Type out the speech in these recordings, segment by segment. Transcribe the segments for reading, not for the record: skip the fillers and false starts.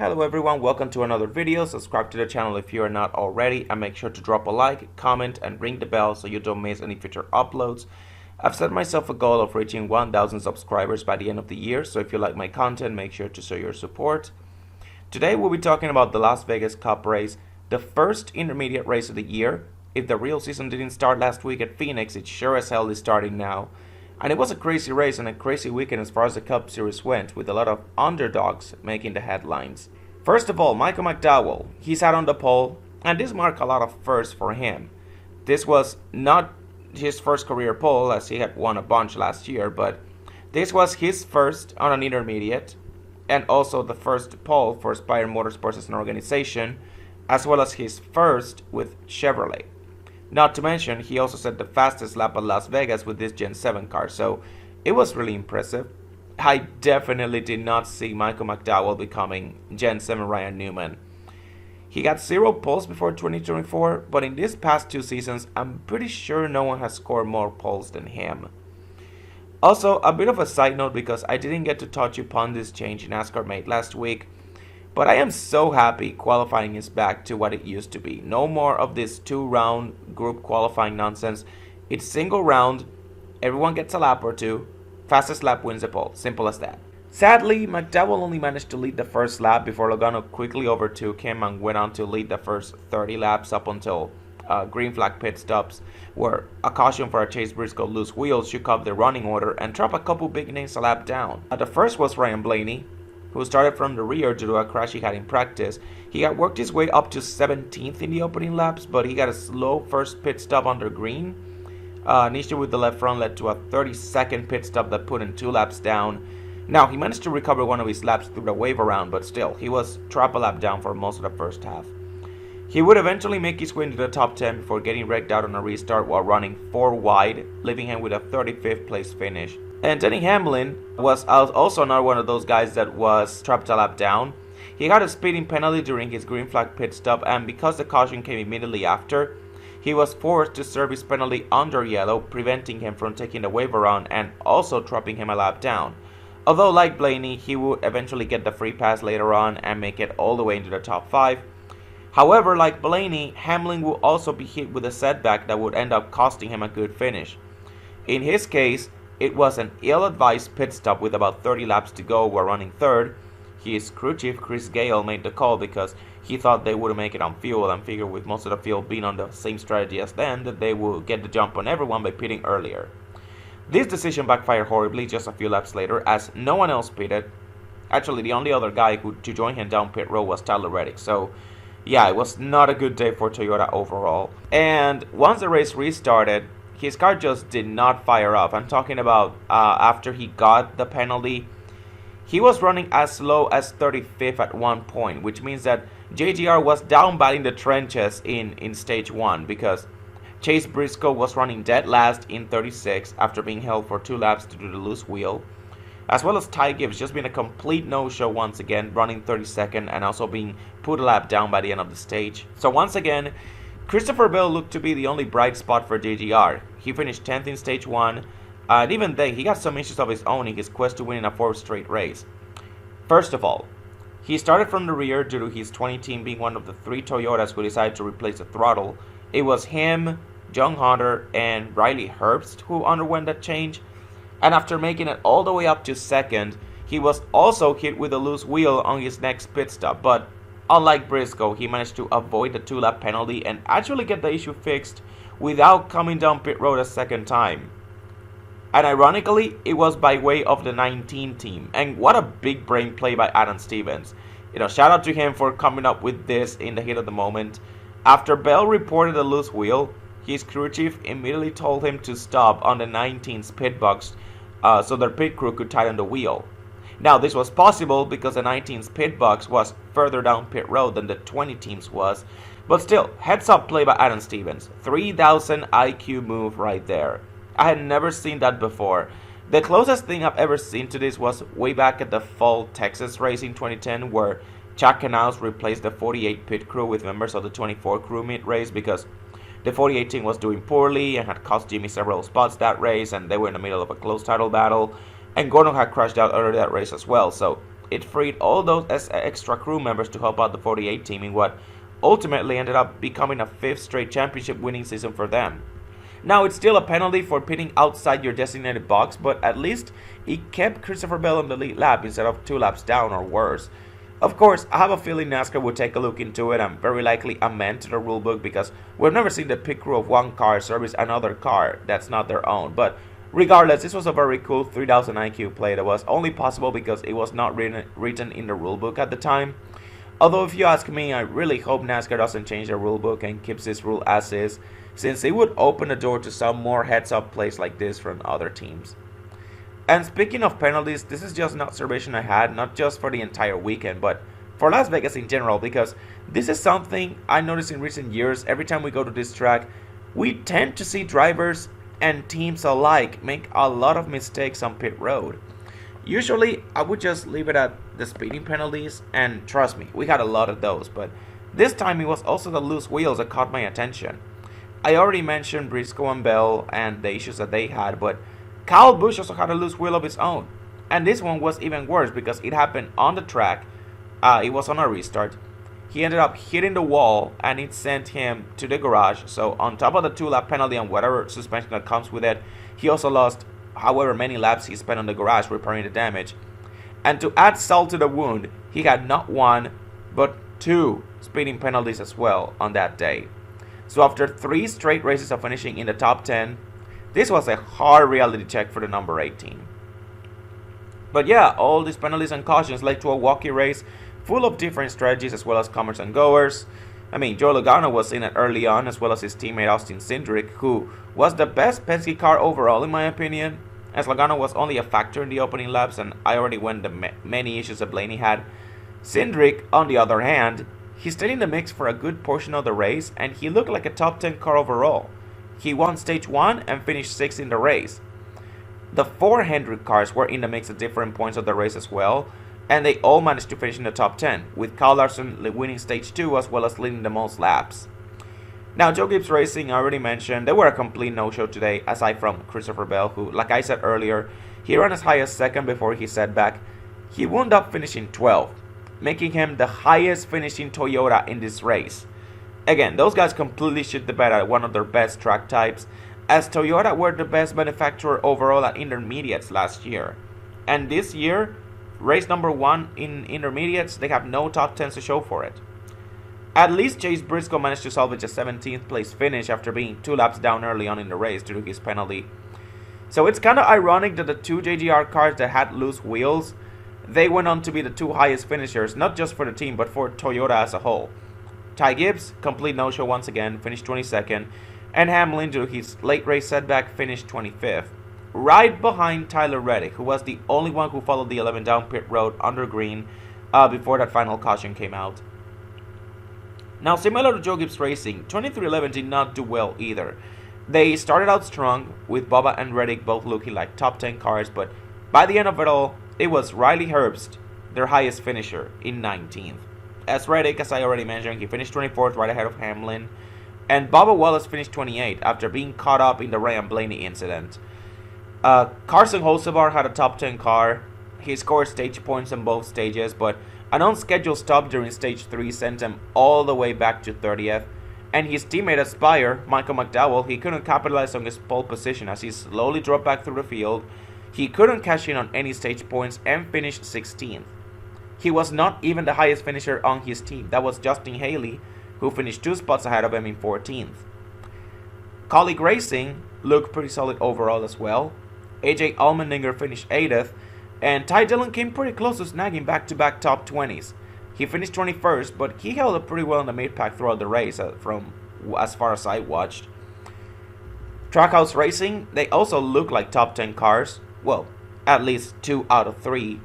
Hello everyone, welcome to another video. Subscribe to the channel if you are not already, and make sure to drop a like, comment, and ring the bell so you don't miss any future uploads. I've set myself a goal of reaching 1,000 subscribers by the end of the year, so if you like my content, make sure to show your support. Today we'll be talking about the Las Vegas Cup race, the first intermediate race of the year. If the real season didn't start last week at Phoenix, it sure as hell is starting now. And it was a crazy race and a crazy weekend as far as the Cup Series went, with a lot of underdogs making the headlines. First of all, Michael McDowell, he sat on the pole, and this marked a lot of firsts for him. This was not his first career pole, as he had won a bunch last year, but this was his first on an intermediate, and also the first pole for Spire Motorsports as an organization, as well as his first with Chevrolet. Not to mention, he also set the fastest lap at Las Vegas with this Gen 7 car, so it was really impressive. I definitely did not see Michael McDowell becoming Gen 7 Ryan Newman. He got 0 poles before 2024, but in these past 2 seasons, I'm pretty sure no one has scored more poles than him. Also, a bit of a side note because I didn't get to touch upon this change NASCAR made last week, but I am so happy qualifying is back to what it used to be. No more of this 2-round group qualifying nonsense. It's single round, everyone gets a lap or two, fastest lap wins the pole, simple as that. Sadly, McDowell only managed to lead the first lap before Logano quickly overtook him and went on to lead the first 30 laps up until green flag pit stops, where a caution for a Chase Briscoe loose wheels shook up the running order and dropped a couple big names a lap down. The first was Ryan Blaney, who started from the rear due to a crash he had in practice. He had worked his way up to 17th in the opening laps, but he got a slow first pit stop under green. An issue with the left front led to a 30-second pit stop that put him 2 laps down. Now, he managed to recover one of his laps through the wave around, but still, he was trapped a lap down for most of the first half. He would eventually make his way into the top 10 before getting wrecked out on a restart while running 4 wide, leaving him with a 35th place finish. And Denny Hamlin was also not one of those guys that was trapped a lap down. He got a speeding penalty during his green flag pit stop, and because the caution came immediately after, he was forced to serve his penalty under yellow, preventing him from taking the wave around and also trapping him a lap down. Although, like Blaney, he would eventually get the free pass later on and make it all the way into the top 5. However, like Blaney, Hamlin would also be hit with a setback that would end up costing him a good finish. In his case, it was an ill-advised pit stop with about 30 laps to go while running third. His crew chief, Chris Gale, made the call because he thought they would make it on fuel and figured with most of the field being on the same strategy as them that they would get the jump on everyone by pitting earlier. This decision backfired horribly just a few laps later as no one else pitted. Actually, the only other guy to join him down pit road was Tyler Reddick, so yeah, it was not a good day for Toyota overall. And once the race restarted, his car just did not fire up. I'm talking about after he got the penalty. He was running as slow as 35th at one point, which means that JGR was down bad in the trenches in stage 1 because Chase Briscoe was running dead last in 36 after being held for 2 laps due to the loose wheel, as well as Ty Gibbs just being a complete no-show once again, running 32nd and also being put a lap down by the end of the stage. So once again, Christopher Bell looked to be the only bright spot for JGR. He finished 10th in stage 1, and even then, he got some issues of his own in his quest to win a 4th straight race. First of all, he started from the rear due to his 20 team being one of the 3 Toyotas who decided to replace the throttle. It was him, John Hunter, and Riley Herbst who underwent that change. And after making it all the way up to 2nd, he was also hit with a loose wheel on his next pit stop. But unlike Briscoe, he managed to avoid the 2-lap penalty and actually get the issue fixed without coming down pit road a second time. And ironically, it was by way of the 19 team. And what a big brain play by Adam Stevens. Shout out to him for coming up with this in the heat of the moment. After Bell reported a loose wheel, his crew chief immediately told him to stop on the 19's pit box so their pit crew could tighten the wheel. Now, this was possible because the 19's pit box was further down pit road than the 20 teams was. But still, heads up play by Adam Stevens. 3,000 IQ move right there. I had never seen that before. The closest thing I've ever seen to this was way back at the Fall Texas race in 2010 where Chuck Canals replaced the 48 pit crew with members of the 24 crew mid-race because the 48 team was doing poorly and had cost Jimmy several spots that race, and they were in the middle of a close title battle, and Gordon had crashed out earlier that race as well, so it freed all those extra crew members to help out the 48 team in what ultimately ended up becoming a 5th straight championship winning season for them. Now, it's still a penalty for pitting outside your designated box, but at least it kept Christopher Bell on the lead lap instead of 2 laps down or worse. Of course, I have a feeling NASCAR will take a look into it and very likely amend to the rulebook, because we've never seen the pit crew of one car service another car that's not their own. But regardless, this was a very cool 3000 IQ play that was only possible because it was not written in the rulebook at the time. Although if you ask me, I really hope NASCAR doesn't change the rulebook and keeps this rule as is, since it would open the door to some more heads-up plays like this from other teams. And speaking of penalties, this is just an observation I had, not just for the entire weekend, but for Las Vegas in general, because this is something I noticed in recent years. Every time we go to this track, we tend to see drivers and teams alike make a lot of mistakes on pit road. Usually, I would just leave it at the speeding penalties, and trust me, we had a lot of those, but this time it was also the loose wheels that caught my attention. I already mentioned Briscoe and Bell and the issues that they had, but Kyle Busch also had a loose wheel of his own. And this one was even worse because it happened on the track. It was on a restart. He ended up hitting the wall and it sent him to the garage. So on top of the 2-lap penalty and whatever suspension that comes with it, he also lost however many laps he spent on the garage repairing the damage. And to add salt to the wound, he had not 1 but 2 speeding penalties as well on that day. So after 3 straight races of finishing in the top 10, this was a hard reality check for the number 18. But yeah, all these penalties and cautions led to a walkie race full of different strategies as well as comers and goers. I mean, Joe Logano was in it early on, as well as his teammate Austin Cindric, who was the best Penske car overall in my opinion, as Logano was only a factor in the opening laps, and I already went the many issues that Blaney had. Cindric, on the other hand, he stayed in the mix for a good portion of the race, and he looked like a top 10 car overall. He won stage 1 and finished 6th in the race. The 4 Hendrick cars were in the mix at different points of the race as well, and they all managed to finish in the top 10, with Kyle Larson winning stage 2 as well as leading the most laps. Now, Joe Gibbs Racing, I already mentioned, they were a complete no-show today, aside from Christopher Bell, who, like I said earlier, he ran as high as 2nd before his setback. He wound up finishing 12th, making him the highest finishing Toyota in this race. Again, those guys completely shit the bed at one of their best track types, as Toyota were the best manufacturer overall at intermediates last year. And this year, race number 1 in intermediates, they have no top 10s to show for it. At least Chase Briscoe managed to salvage a 17th place finish after being 2 laps down early on in the race due to his penalty. So it's kind of ironic that the 2 JGR cars that had loose wheels, they went on to be the 2 highest finishers, not just for the team, but for Toyota as a whole. Ty Gibbs, complete no-show once again, finished 22nd, and Hamlin, due to his late race setback, finished 25th. Right behind Tyler Reddick, who was the only one who followed the 11 down pit road under green before that final caution came out. Now, similar to Joe Gibbs Racing, 2311 did not do well either. They started out strong, with Bubba and Reddick both looking like top 10 cars, but by the end of it all, it was Riley Herbst, their highest finisher, in 19th. As Reddick, as I already mentioned, he finished 24th right ahead of Hamlin, and Bubba Wallace finished 28th after being caught up in the Ryan Blaney incident. Carson Hocevar had a top 10 car. He scored stage points on both stages, but an unscheduled stop during stage 3 sent him all the way back to 30th. And his teammate at Spire, Michael McDowell, he couldn't capitalize on his pole position as he slowly dropped back through the field. He couldn't cash in on any stage points and finished 16th. He was not even the highest finisher on his team. That was Justin Haley, who finished 2 spots ahead of him in 14th. Colleague Racing looked pretty solid overall as well. AJ Allmendinger finished 8th, and Ty Dillon came pretty close to snagging back-to-back top 20s. He finished 21st, but he held up pretty well in the mid-pack throughout the race from as far as I watched. Trackhouse Racing, they also look like top 10 cars. Well, at least 2 out of 3.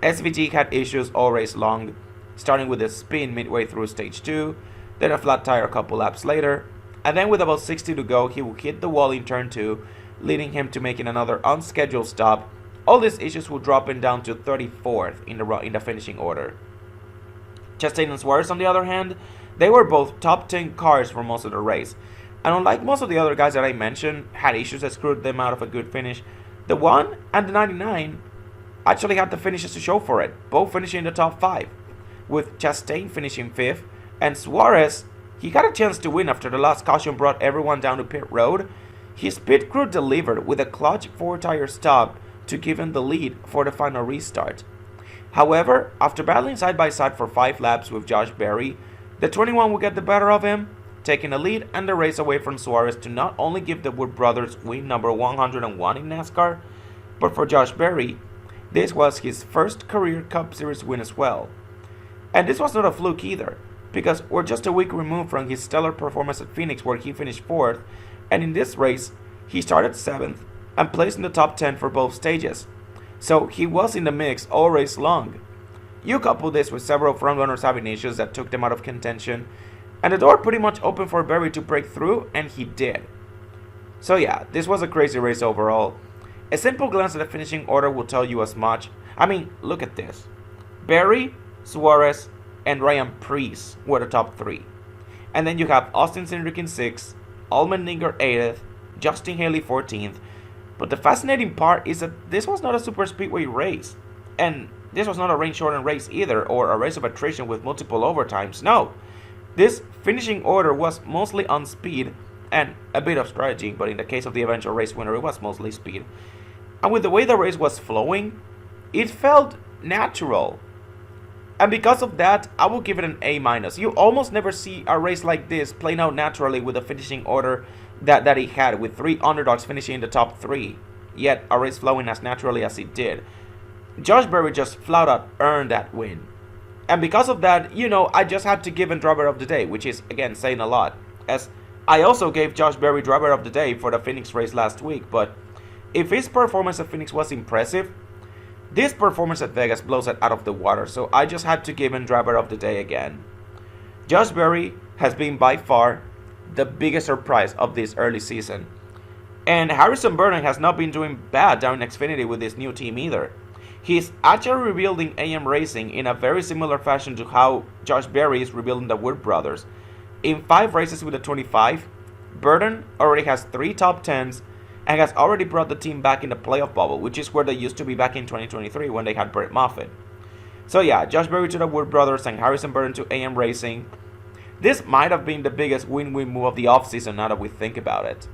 SVG had issues all race long, starting with a spin midway through stage 2, then a flat tire a couple laps later, and then with about 60 to go, he would hit the wall in turn 2, leading him to making another unscheduled stop. All these issues would drop him down to 34th in the finishing order. Chastain and Suarez, on the other hand, they were both top 10 cars for most of the race, and unlike most of the other guys that I mentioned had issues that screwed them out of a good finish, the 1 and the 99 actually had the finishes to show for it, both finishing in the top 5, with Chastain finishing 5th, and Suarez, he got a chance to win after the last caution brought everyone down to pit road. His pit crew delivered with a clutch 4-tire stop to give him the lead for the final restart. However, after battling side by side for 5 laps with Josh Berry, the 21 would get the better of him, taking the lead and the race away from Suarez to not only give the Wood brothers win number 101 in NASCAR, but for Josh Berry, this was his first career Cup Series win as well. And this was not a fluke either, because we're just a week removed from his stellar performance at Phoenix where he finished 4th, and in this race, he started 7th and placed in the top 10 for both stages. So he was in the mix all race long. You couple this with several frontrunners having issues that took them out of contention, and the door pretty much opened for Berry to break through, and he did. So yeah, this was a crazy race overall. A simple glance at the finishing order will tell you as much. I mean, look at this. Berry, Suarez, and Ryan Preece were the top 3. And then you have Austin Cindric in 6th, Allmendinger 8th, Justin Haley 14th. But the fascinating part is that this was not a super speedway race. And this was not a rain-shortened race either, or a race of attrition with multiple overtimes. No, this finishing order was mostly on speed and a bit of strategy, but in the case of the eventual race winner, it was mostly speed. And with the way the race was flowing, it felt natural. And because of that, I will give it an A-. You almost never see a race like this playing out naturally with a finishing order that he had, with 3 underdogs finishing in the top 3, yet a race flowing as naturally as it did. Josh Berry just flat out earned that win. And because of that, I just had to give him driver of the day, which is, again, saying a lot, as I also gave Josh Berry driver of the day for the Phoenix race last week. But if his performance at Phoenix was impressive, this performance at Vegas blows it out of the water, so I just had to give him driver of the day again. Josh Berry has been by far the biggest surprise of this early season. And Harrison Burton has not been doing bad down in Xfinity with this new team either. He's actually rebuilding AM Racing in a very similar fashion to how Josh Berry is rebuilding the Wood brothers. In 5 races with the 25, Burton already has 3 top 10s and has already brought the team back in the playoff bubble, which is where they used to be back in 2023 when they had Brett Moffitt. So yeah, Josh Berry to the Wood brothers and Harrison Burton to AM Racing. This might have been the biggest win-win move of the offseason now that we think about it.